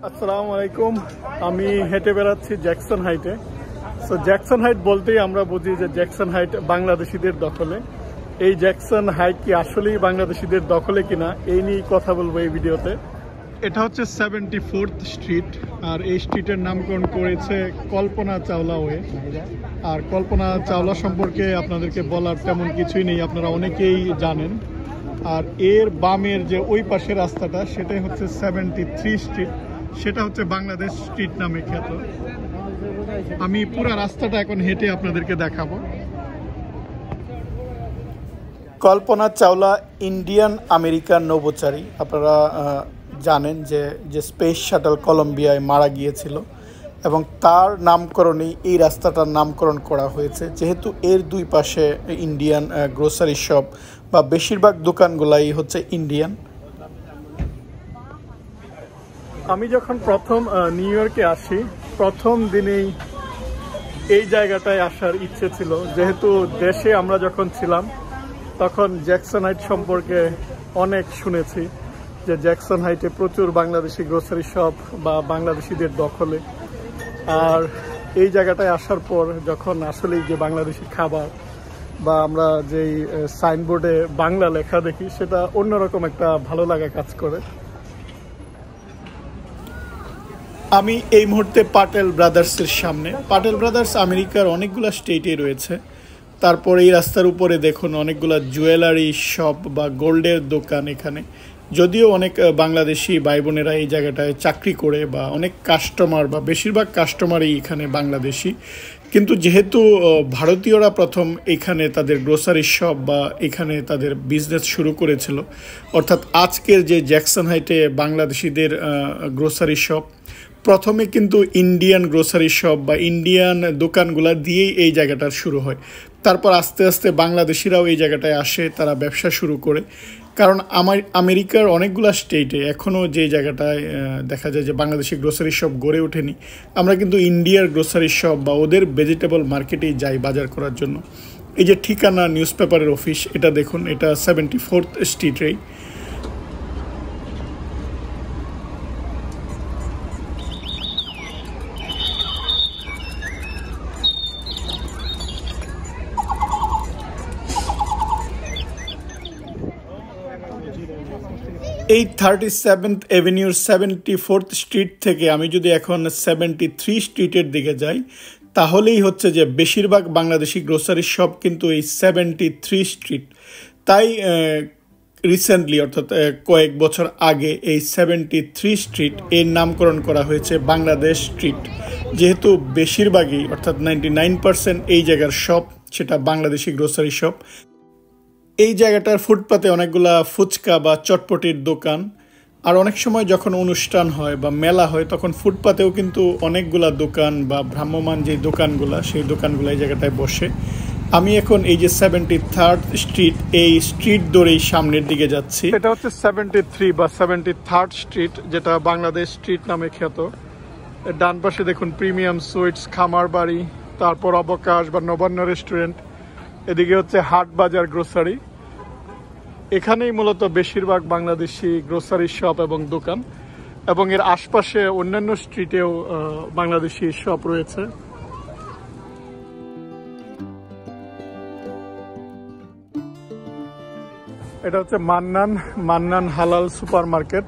আসসালামু আলাইকুম। আমি হেঁটে বেড়াচ্ছি জ্যাকসন হাইটে। সো জ্যাকসন হাইট বলতেই আমরা বুঝি যে জ্যাকসন হাইট বাংলাদেশিদের দখলে। এই জ্যাকসন হাইট কি আসলেই বাংলাদেশিদের দখলে কিনা এই নিয়ে কথা বলবো এই ভিডিওতে। এটা হচ্ছে 74th স্ট্রিট, আর এই স্ট্রিটের নামকরণ করেছে কল্পনা চাওলা ওয়ে। আর কল্পনা চাওলা সম্পর্কে আপনাদেরকে বলার তেমন কিছুই নেই, আপনারা অনেকেই জানেন। আর এর বামের যে ওই পাশে রাস্তাটা সেটাই হচ্ছে 73 স্ট্রিট, সেটা হচ্ছে বাংলাদেশ স্ট্রিট নামে খ্যাত। আমি পুরো রাস্তাটা এখন হেঁটে আপনাদেরকে দেখাবো। Kalpana Chawla Indian American নভোচারী। আপনারা জানেন যে স্পেস শাটল কলম্বিয়ায় মারা গিয়েছিল এবং তার নামকরণেই এই রাস্তাটার নামকরণ করা হয়েছে, যেহেতু এর দুই পাশে ইন্ডিয়ান গ্রোসারি শপ বা বেশিরভাগ দোকানগুলাই হচ্ছে ইন্ডিয়ান। আমি যখন প্রথম নিউ ইয়র্কে আসি, প্রথম দিনেই এই জায়গাটায় আসার ইচ্ছে ছিল, যেহেতু দেশে আমরা যখন ছিলাম তখন জ্যাকসন হাইট সম্পর্কে অনেক শুনেছি যে জ্যাকসন হাইটে প্রচুর বাংলাদেশি গ্রোসারি শপ বা বাংলাদেশিদের দখলে। আর এই জায়গাটায় আসার পর যখন আসলেই যে বাংলাদেশি খাবার বা আমরা যেই সাইনবোর্ডে বাংলা লেখা দেখি, সেটা অন্যরকম একটা ভালো লাগা কাজ করে। আমি এই মুহূর্তে পাটেল ব্রাদার্সের সামনে। পাটেল ব্রাদার্স আমেরিকার অনেকগুলো স্টেটে রয়েছে। তারপর এই রাস্তার উপরে দেখুন অনেকগুলো জুয়েলারি শপ বা গোল্ডের দোকান এখানে। যদিও অনেক বাংলাদেশি ভাই বোনেরা এই জায়গাটায় চাকরি করে বা অনেক কাস্টমার বা বেশিরভাগ কাস্টমারই এখানে বাংলাদেশি, কিন্তু যেহেতু ভারতীয়রা প্রথম এখানে তাদের গ্রোসারি শপ বা এখানে তাদের বিজনেস শুরু করেছিল, অর্থাৎ আজকের যে জ্যাকসন হাইটে বাংলাদেশিদের গ্রোসারি শপ, প্রথমে কিন্তু ইন্ডিয়ান গ্রোসারি শপ বা ইন্ডিয়ান দোকানগুলা দিয়েই এই জায়গাটার শুরু হয়। তারপর আস্তে আস্তে বাংলাদেশিরাও এই জায়গাটায় আসে, তারা ব্যবসা শুরু করে। কারণ আমেরিকার অনেকগুলো স্টেটে এখনও যে জায়গাটায় দেখা যায় যে বাংলাদেশি গ্রোসারি শপ গড়ে ওঠেনি, আমরা কিন্তু ইন্ডিয়ার গ্রোসারি শপ বা ওদের ভেজিটেবল মার্কেটেই যাই বাজার করার জন্য। এই যে ঠিকানা নিউজ পেপারের অফিস, এটা দেখুন, এটা 74th স্ট্রিটেই। এই 37th অ্যাভিনিউর 74th স্ট্রিট থেকে আমি যদি এখন 73 স্ট্রিটের দিকে যাই, তাহলেই হচ্ছে যে বেশিরভাগ বাংলাদেশি গ্রোসারি শপ কিন্তু এই 73 স্ট্রিট। তাই রিসেন্টলি অর্থাৎ কয়েক বছর আগে এই 73 স্ট্রিট এর নামকরণ করা হয়েছে বাংলাদেশ স্ট্রিট, যেহেতু বেশিরভাগই অর্থাৎ 99% এই জায়গার শপ সেটা বাংলাদেশি গ্রোসারি শপ। এই জায়গাটার ফুটপাতে অনেকগুলা ফুচকা বা চটপটির দোকান, আর অনেক সময় যখন অনুষ্ঠান হয় বা মেলা হয় তখন ফুটপাতেও কিন্তু অনেকগুলা দোকান বা ভ্রাম্যমান যে দোকানগুলা, সেই দোকানগুলো এই জায়গাটায় বসে। আমি এখন এই যে 73rd স্ট্রিট, এই স্ট্রিট ধরেই সামনের দিকে যাচ্ছি। এটা হচ্ছে 73 বা 73rd স্ট্রিট, যেটা বাংলাদেশ স্ট্রিট নামে খ্যাত। ডান পাশে দেখুন প্রিমিয়াম সুইটস, খামার বাড়ি, তারপর অবকাশ বা নবান্ন রেস্টুরেন্ট, এদিকে হচ্ছে হাট বাজার গ্রোসারি। এখানেই মূলত বেশিরভাগ বাংলাদেশি গ্রোসারি শপ এবং দোকান, এবং এর আশপাশে অন্যান্য স্ট্রিটেও বাংলাদেশি শপ রয়েছে। এটা হচ্ছে মান্নান হালাল সুপার মার্কেট।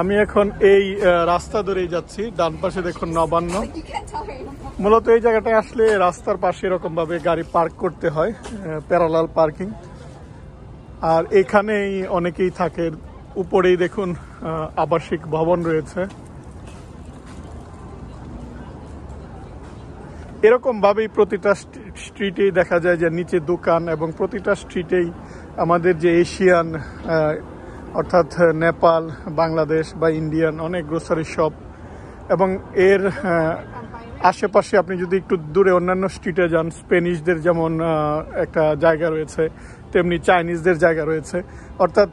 আমি এখন এই রাস্তা ধরেই যাচ্ছি। ডান পাশে দেখুন নবান্ন। মূলত এই জায়গাটায় আসলে রাস্তার পাশে এরকম ভাবে গাড়ি পার্ক করতে হয়, প্যারালাল পার্কিং। আর এখানেই অনেকেই থাকে। উপরেই দেখুন আবাসিক ভবন রয়েছে। এরকম ভাবেই প্রতিটা স্ট্রিটেই দেখা যায় যে নিচে দোকান, এবং প্রতিটা স্ট্রিটেই আমাদের যে এশিয়ান অর্থাৎ নেপাল, বাংলাদেশ বা ইন্ডিয়ান অনেক গ্রোসারি শপ, এবং এর আশেপাশে আপনি যদি একটু দূরে অন্যান্য স্ট্রিটে যান, স্পেনিশদের যেমন একটা জায়গা রয়েছে, তেমনি চাইনিজদের জায়গা রয়েছে। অর্থাৎ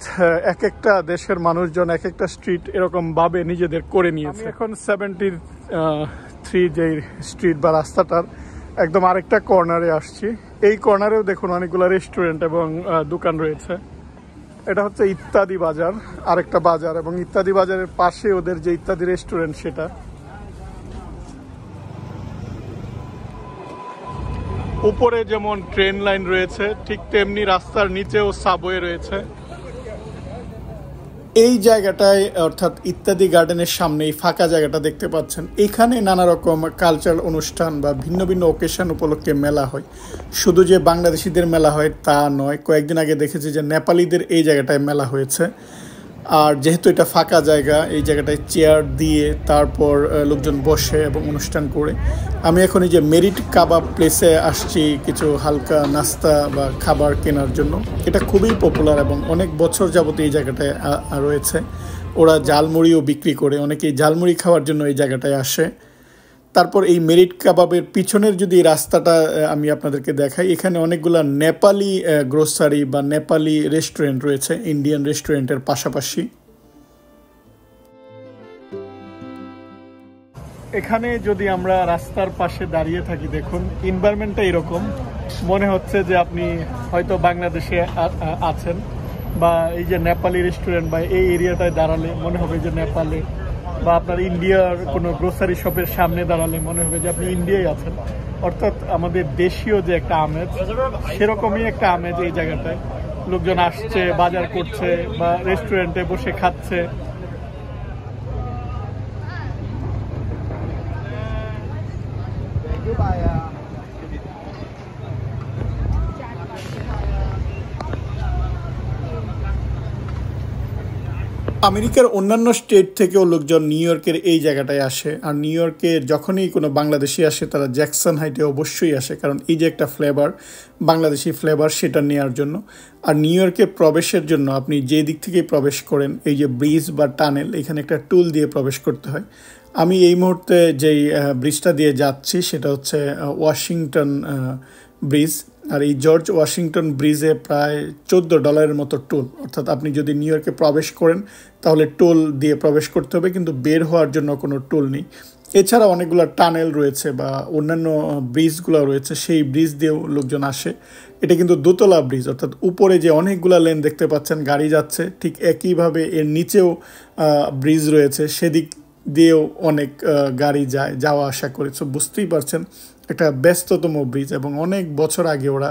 এক একটা দেশের মানুষজন এক একটা স্ট্রিট এরকম ভাবে নিজেদের করে নিয়েছে। এখন 73 যে স্ট্রিট বা রাস্তাটার একদম আরেকটা কর্নারে আসছি। এই কর্নারেও দেখুন অনেকগুলো রেস্টুরেন্ট এবং দোকান রয়েছে। এটা হচ্ছে ইত্যাদি বাজার, আরেকটা বাজার, এবং ইত্যাদি বাজারের পাশে ওদের যে ইত্যাদি রেস্টুরেন্ট সেটা। উপরে যেমন ট্রেন লাইন রয়েছে ঠিক তেমনি রাস্তার নিচেও সাবওয়ে রয়েছে। এই জায়গাটায় অর্থাৎ ইত্যাদি গার্ডেনের সামনে এই ফাঁকা জায়গাটা দেখতে পাচ্ছেন, এখানে নানা রকম কালচারাল অনুষ্ঠান বা ভিন্ন ভিন্ন ওকেশন উপলক্ষে মেলা হয়। শুধু যে বাংলাদেশিদের মেলা হয় তা নয়, কয়েকদিন আগে দেখেছি যে নেপালিদের এই জায়গাটায় মেলা হয়েছে। আর যেহেতু এটা ফাঁকা জায়গা, এই জায়গাটায় চেয়ার দিয়ে তারপর লোকজন বসে এবং অনুষ্ঠান করে। আমি এখন এই যে মেরিট কাবাব প্লেসে আসছি কিছু হালকা নাস্তা বা খাবার কেনার জন্য। এটা খুবই পপুলার এবং অনেক বছর যাবত এই জায়গাটায় রয়েছে। ওরা ঝালমুড়িও বিক্রি করে, অনেকেই ঝালমুড়ি খাওয়ার জন্য এই জায়গাটায় আসে। তারপর এই মেরিট কাবাবের পিছনের যদি রাস্তাটা আমি আপনাদেরকে দেখাই, এখানে অনেকগুলা নেপালি গ্রোসারি বা নেপালি রেস্টুরেন্ট রয়েছে ইন্ডিয়ান রেস্টুরেন্টের পাশাপাশি। এখানে যদি আমরা রাস্তার পাশে দাঁড়িয়ে থাকি, দেখুন এনভায়রনমেন্টটা এরকম মনে হচ্ছে যে আপনি হয়তো বাংলাদেশে আছেন, বা এই যে নেপালি রেস্টুরেন্ট বা এই এরিয়াটায় দাঁড়ালে মনে হবে যে নেপালে, বা আপনার ইন্ডিয়ার কোনো গ্রোসারি শপের সামনে দাঁড়ালে মনে হবে যে আপনি ইন্ডিয়ায় আছেন। অর্থাৎ আমাদের দেশীয় যে একটা আমেজ, সেরকমই একটা আমেজ এই জায়গাটায়। লোকজন আসছে, বাজার করছে বা রেস্টুরেন্টে বসে খাচ্ছে। আমেরিকার অন্যান্য স্টেট থেকেও লোকজন নিউ ইয়র্কের এই জায়গাটায় আসে। আর নিউ ইয়র্কে যখনই কোনো বাংলাদেশি আসে তারা জ্যাকসন হাইটে অবশ্যই আসে, কারণ এই যে একটা ফ্লেভার, বাংলাদেশি ফ্লেভার, সেটা নেওয়ার জন্য। আর নিউ ইয়র্কে প্রবেশের জন্য আপনি যে দিক থেকেই প্রবেশ করেন, এই যে ব্রিজ বা টানেল, এখানে একটা টুল দিয়ে প্রবেশ করতে হয়। আমি এই মুহূর্তে যেই ব্রিজটা দিয়ে যাচ্ছি সেটা হচ্ছে ওয়াশিংটন ব্রিজ। আর এই জর্জ ওয়াশিংটন ব্রিজে প্রায় $14 মতো টোল। অর্থাৎ আপনি যদি নিউ ইয়র্কে প্রবেশ করেন তাহলে টোল দিয়ে প্রবেশ করতে হবে, কিন্তু বের হওয়ার জন্য কোনো টোল নেই। এছাড়া অনেকগুলো টানেল রয়েছে বা অন্যান্য ব্রিজগুলো রয়েছে, সেই ব্রিজ দিয়েও লোকজন আসে। এটা কিন্তু দোতলা ব্রিজ, অর্থাৎ উপরে যে অনেকগুলো লেন দেখতে পাচ্ছেন গাড়ি যাচ্ছে, ঠিক একইভাবে এর নিচেও ব্রিজ রয়েছে, সেদিক দিয়েও অনেক গাড়ি যাওয়া আসা করে। সো বুঝতেই পারছেন একটা ব্যস্ততম ব্রিজ, এবং অনেক বছর আগে ওরা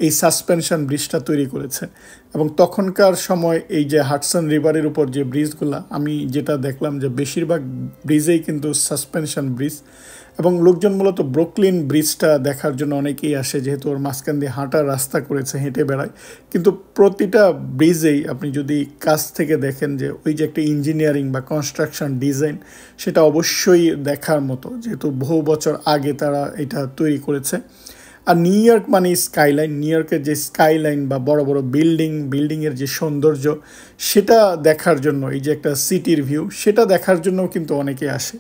এই সাসপেনশন ব্রিজটা তৈরি করেছে। এবং তখনকার সময় এই যে হাডসন রিভারের উপর যে ব্রিজগুলো, আমি যেটা দেখলাম যে বেশিরভাগ ব্রিজেই কিন্তু সাসপেনশন ব্রিজ। এবং লোকজন মূলত ব্রুকলিন ব্রিজটা দেখার জন্য অনেকেই আসে, যেহেতু ওর মাঝখান দিয়ে হাঁটার রাস্তা করেছে, হেঁটে বেড়ায়। কিন্তু প্রতিটা ব্রিজেই আপনি যদি কাছ থেকে দেখেন যে ওই যে একটা ইঞ্জিনিয়ারিং বা কনস্ট্রাকশন ডিজাইন, সেটা অবশ্যই দেখার মতো, যেহেতু বহু বছর আগে তারা এটা তৈরি করেছে। আর নিউ ইয়র্ক মানে স্কাইলাইন, নিউ ইয়র্কের যে স্কাইলাইন বা বড় বড় বিল্ডিংয়ের যে সৌন্দর্য, সেটা দেখার জন্য, এই যে একটা সিটির ভিউ, সেটা দেখার জন্যও কিন্তু অনেকে আসে।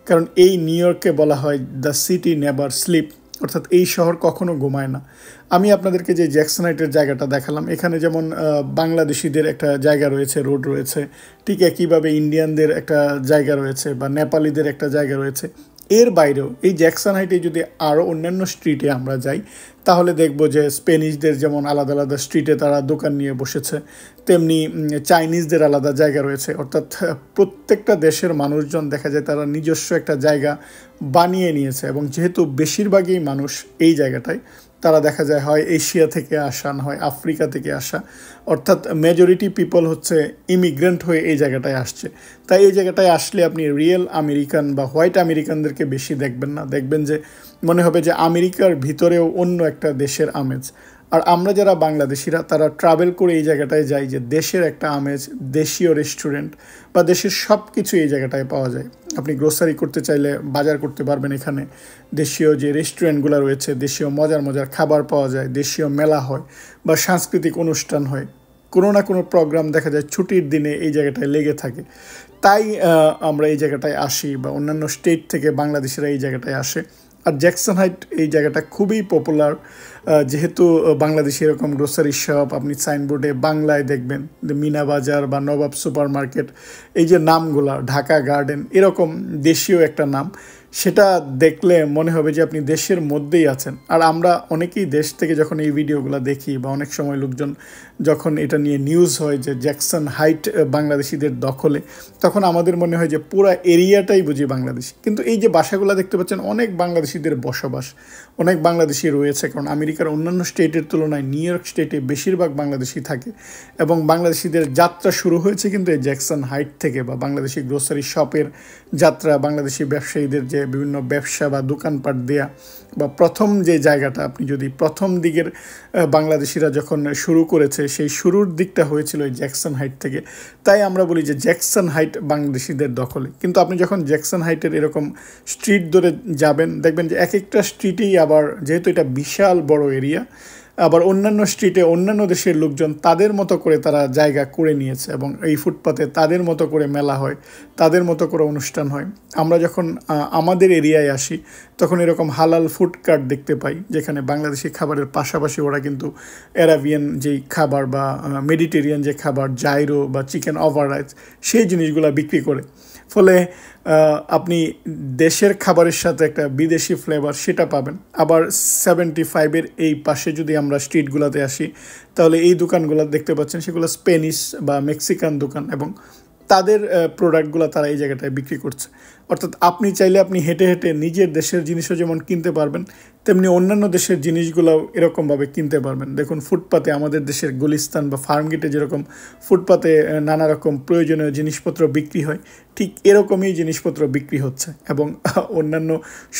কারণ এই নিউ ইয়র্ককে বলা হয় দ্য সিটি নেভার স্লিপ, অর্থাৎ এই শহর কখনো ঘুমায় না। আমি আপনাদেরকে যে জ্যাকসন হাইটের জায়গাটা দেখালাম, এখানে যেমন বাংলাদেশিদের একটা জায়গা রয়েছে, রোড রয়েছে, ঠিক একইভাবে ইন্ডিয়ানদের একটা জায়গা রয়েছে বা নেপালিদের একটা জায়গা রয়েছে। এর বাইরেও এই জ্যাকসন হাইটে যদি আরও অন্যান্য স্ট্রিটে আমরা যাই, তাহলে দেখব যে স্পেনিশদের যেমন আলাদা আলাদা স্ট্রিটে তারা দোকান নিয়ে বসেছে, তেমনি চাইনিজদের আলাদা জায়গা রয়েছে। অর্থাৎ প্রত্যেকটা দেশের মানুষজন দেখা যায় তারা নিজস্ব একটা জায়গা বানিয়ে নিয়েছে। এবং যেহেতু বেশিরভাগই মানুষ এই জায়গাটায়, তারা দেখা যায় হয় এশিয়া থেকে আসা, না হয় আফ্রিকা থেকে আসা, অর্থাৎ মেজরিটি পিপল হচ্ছে ইমিগ্রেন্ট হয়ে এই জায়গাটায় আসছে। তাই এই জায়গাটায় আসলে আপনি রিয়েল আমেরিকান বা হোয়াইট আমেরিকানদেরকে বেশি দেখবেন না, দেখবেন যে মনে হবে যে আমেরিকার ভিতরেও অন্য একটা দেশের আমেজ। আর আমরা যারা বাংলাদেশিরা তারা ট্রাভেল করে এই জায়গাটায় যাই যে দেশের একটা আমেজ, দেশীয় রেস্টুরেন্ট বা দেশের সব কিছু এই জায়গাটায় পাওয়া যায়। আপনি গ্রোসারি করতে চাইলে বাজার করতে পারবেন এখানে, দেশীয় যে রেস্টুরেন্টগুলো রয়েছে, দেশীয় মজার মজার খাবার পাওয়া যায়, দেশীয় মেলা হয় বা সাংস্কৃতিক অনুষ্ঠান হয়, কোনো না কোনো প্রোগ্রাম দেখা যায় ছুটির দিনে এই জায়গাটায় লেগে থাকে। তাই আমরা এই জায়গাটায় আসি, বা অন্যান্য স্টেট থেকে বাংলাদেশিরা এই জায়গাটায় আসে। আর জ্যাকসন হাইট এই জায়গাটা খুবই পপুলার, যেহেতু বাংলাদেশি এরকম গ্রোসারি শপ আপনি সাইনবোর্ডে বাংলায় দেখবেন, মিনা বাজার বা নবাব সুপার মার্কেট, এই যে নামগুলা, ঢাকা গার্ডেন, এরকম দেশীয় একটা নাম, সেটা দেখলে মনে হবে যে আপনি দেশের মধ্যেই আছেন। আর আমরা অনেকেই দেশ থেকে যখন এই ভিডিওগুলো দেখি, বা অনেক সময় লোকজন যখন এটা নিয়ে নিউজ হয় যে জ্যাকসন হাইট বাংলাদেশিদের দখলে, তখন আমাদের মনে হয় যে পুরো এরিয়াটাই বুঝি বাংলাদেশি। কিন্তু এই যে বাসাগুলো দেখতে পাচ্ছেন, অনেক বাংলাদেশিদের বসবাস, অনেক বাংলাদেশি রয়েছে, কারণ আমেরিকার অন্যান্য স্টেটের তুলনায় নিউ ইয়র্ক স্টেটে বেশিরভাগ বাংলাদেশি থাকে। এবং বাংলাদেশিদের যাত্রা শুরু হয়েছে কিন্তু এই জ্যাকসন হাইট থেকে, বা বাংলাদেশি গ্রোসারি শপের যাত্রা, বাংলাদেশি ব্যবসায়ীদের যে বিভিন্ন ব্যবসা বা দোকানপাট দেয়া, বা প্রথম যে জায়গাটা, আপনি যদি প্রথম দিকের বাংলাদেশিরা যখন শুরু করেছে, সেই শুরুর দিকটা হয়েছিল এই জ্যাকসন হাইট থেকে। তাই আমরা বলি যে জ্যাকসন হাইট বাংলাদেশিদের দখলে। কিন্তু আপনি যখন জ্যাকসন হাইটের এরকম স্ট্রিট ধরে যাবেন, দেখবেন যে এক একটা স্ট্রিটেই আবার, যেহেতু এটা বিশাল বড় এরিয়া, আবার অন্যান্য স্ট্রিটে অন্যান্য দেশের লোকজন তাদের মতো করে তারা জায়গা করে নিয়েছে, এবং এই ফুটপাতে তাদের মতো করে মেলা হয়, তাদের মতো করে অনুষ্ঠান হয়। আমরা যখন আমাদের এরিয়ায় আসি, তখন এরকম হালাল ফুড কার্ট দেখতে পাই, যেখানে বাংলাদেশি খাবারের পাশাপাশি ওরা কিন্তু অ্যারাবিয়ান যেই খাবার বা মেডিটেরিয়ান যে খাবার, জাইরো বা চিকেন ওভার রাইস, সেই জিনিসগুলো বিক্রি করে। ফলে আপনি দেশের খাবারের সাথে একটা বিদেশি ফ্লেভার সেটা পাবেন। আবার 75-এর এই পাশে যদি আমরা স্ট্রিটগুলোতে আসি, তাহলে এই দোকানগুলো দেখতে পাচ্ছেন, সেগুলো স্পেনিশ বা মেক্সিকান দোকান, এবং তাদের প্রোডাক্টগুলো তারা এই জায়গাটায় বিক্রি করছে। অর্থাৎ আপনি চাইলে আপনি হেঁটে হেঁটে নিজের দেশের জিনিসও যেমন কিনতে পারবেন, তেমনি অন্যান্য দেশের জিনিসগুলোও এরকমভাবে কিনতে পারবেন। দেখুন, ফুটপাতে আমাদের দেশের গুলিস্তান বা ফার্মগেটে যেরকম ফুটপাতে নানা রকম প্রয়োজনীয় জিনিসপত্র বিক্রি হয়, ঠিক এরকমই জিনিসপত্র বিক্রি হচ্ছে, এবং অন্যান্য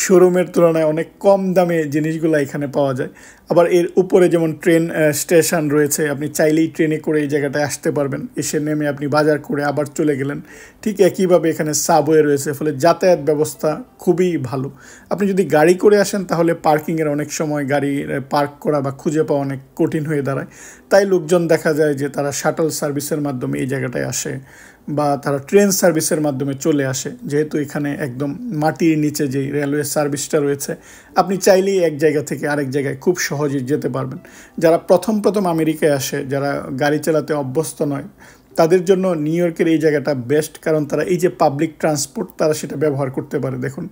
শোরুমের তুলনায় অনেক কম দামে জিনিসগুলো এখানে পাওয়া যায়। আবার এর উপরে যেমন ট্রেন স্টেশন রয়েছে, আপনি চাইলেই ট্রেনে করে এই জায়গাটায় আসতে পারবেন, এসে নেমে আপনি বাজার করে আবার চলে গেলেন। ঠিক একইভাবে এখানে সাবওয়ে রয়েছে, ফলে যাতায়াত ব্যবস্থা খুবই ভালো। আপনি যদি গাড়ি করে আসেন, তাহলে পার্কিংয়ের অনেক সময় গাড়ি পার্ক করা বা খুঁজে পাওয়া অনেক কঠিন হয়ে দাঁড়ায়। তাই লোকজন দেখা যায় যে তারা শাটল সার্ভিসের মাধ্যমে এই জায়গাটায় আসে, বা তারা ট্রেন সার্ভিসের মাধ্যমে চলে আসে। যেহেতু এখানে একদম মাটির নিচে যেই রেলওয়ে সার্ভিসটা রয়েছে, আপনি চাইলেই এক জায়গা থেকে আরেক জায়গায় খুব সহজেই যেতে পারবেন। যারা প্রথম আমেরিকায় আসে, যারা গাড়ি চালাতে অভ্যস্ত নয়, তাদের জন্য নিউ ইয়র্কের এই জায়গাটা বেস্ট, কারণ তারা এই যে পাবলিক ট্রান্সপোর্ট, তারা সেটা ব্যবহার করতে পারে। দেখুন,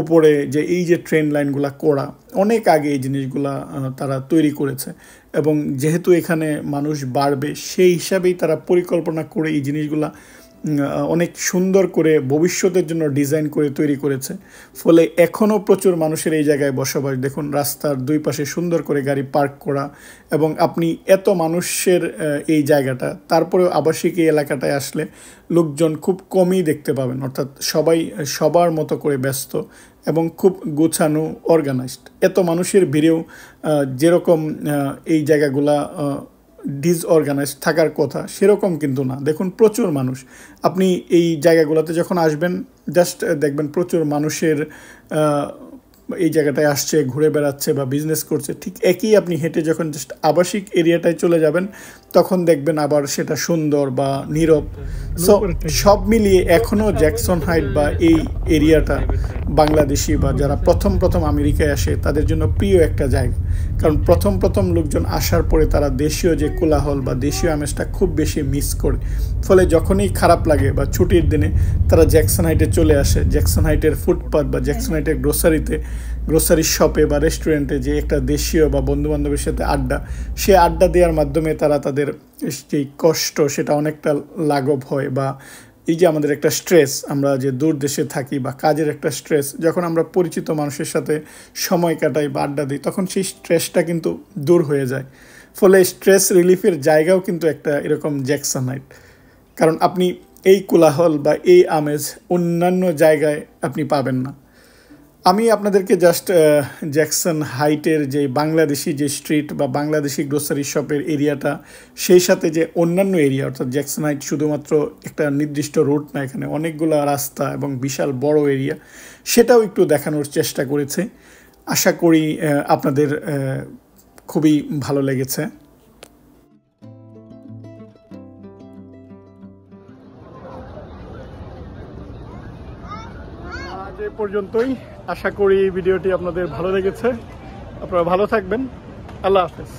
উপরে যে এই যে ট্রেন লাইনগুলো করা, অনেক আগে এই জিনিসগুলা তারা তৈরি করেছে, এবং যেহেতু এখানে মানুষ বাড়বে, সেই হিসাবেই তারা পরিকল্পনা করে এই জিনিসগুলা অনেক সুন্দর করে ভবিষ্যতের জন্য ডিজাইন করে তৈরি করেছে। ফলে এখনও প্রচুর মানুষের এই জায়গায় বসবাস। দেখুন, রাস্তার দুই পাশে সুন্দর করে গাড়ি পার্ক করা, এবং আপনি এত মানুষের এই জায়গাটা, তারপরেও আবাসিক এই এলাকাটায় আসলে লোকজন খুব কমই দেখতে পাবেন। অর্থাৎ সবাই সবার মতো করে ব্যস্ত এবং খুব গোছানো, অর্গানাইজড। এত মানুষের ভিড়েও যেরকম এই জায়গাগুলা ডিসঅর্গানাইজড থাকার কথা, সেরকম কিন্তু না। দেখুন, প্রচুর মানুষ। আপনি এই জায়গাগুলোতে যখন আসবেন, জাস্ট দেখবেন প্রচুর মানুষের এই জায়গাটায় আসছে, ঘুরে বেড়াচ্ছে বা বিজনেস করছে। ঠিক একই আপনি হেঁটে যখন জাস্ট আবাসিক এরিয়াটায় চলে যাবেন, তখন দেখবেন আবার সেটা সুন্দর বা নীরব। সো সব মিলিয়ে এখনও জ্যাকসন হাইট বা এই এরিয়াটা বাংলাদেশি বা যারা প্রথম আমেরিকায় আসে, তাদের জন্য প্রিয় একটা জায়গা। কারণ প্রথম লোকজন আসার পরে তারা দেশীয় যে কোলাহল বা দেশীয় আমেজটা খুব বেশি মিস করে। ফলে যখনই খারাপ লাগে বা ছুটির দিনে, তারা জ্যাকসন হাইটে চলে আসে। জ্যাকসন হাইটের ফুটপাথ বা জ্যাকসন হাইটের গ্রোসারি শপে বা রেস্টুরেন্টে যে একটা দেশীয় বা বন্ধুবান্ধবের সাথে আড্ডা, সে আড্ডা দেওয়ার মাধ্যমে তারা তাদের যেই কষ্ট, সেটা অনেকটা লাঘব হয়। বা এই যে আমাদের একটা স্ট্রেস, আমরা যে দূর দেশে থাকি বা কাজের একটা স্ট্রেস, যখন আমরা পরিচিত মানুষের সাথে সময় কাটাই বা আড্ডা দিই, তখন সেই স্ট্রেসটা কিন্তু দূর হয়ে যায়। ফলে স্ট্রেস রিলিফের জায়গাও কিন্তু একটা এরকম জ্যাকসন হাইট। কারণ আপনি এই কোলাহল বা এই আমেজ অন্যান্য জায়গায় আপনি পাবেন না। আমি আপনাদেরকে জাস্ট জ্যাকসন হাইটের যে বাংলাদেশি যে স্ট্রিট বা বাংলাদেশি গ্রোসারি শপের এরিয়াটা, সেই সাথে যে অন্যান্য এরিয়া, অর্থাৎ জ্যাকসন হাইট শুধুমাত্র একটা নির্দিষ্ট রুট না, এখানে অনেকগুলো রাস্তা এবং বিশাল বড় এরিয়া, সেটাও একটু দেখানোর চেষ্টা করেছে। আশা করি আপনাদের খুবই ভালো লেগেছে। আজ এ পর্যন্তই। আশা করি ভিডিওটি আপনাদের ভালো লেগেছে। আপনারা ভালো থাকবেন। আল্লাহ হাফেজ।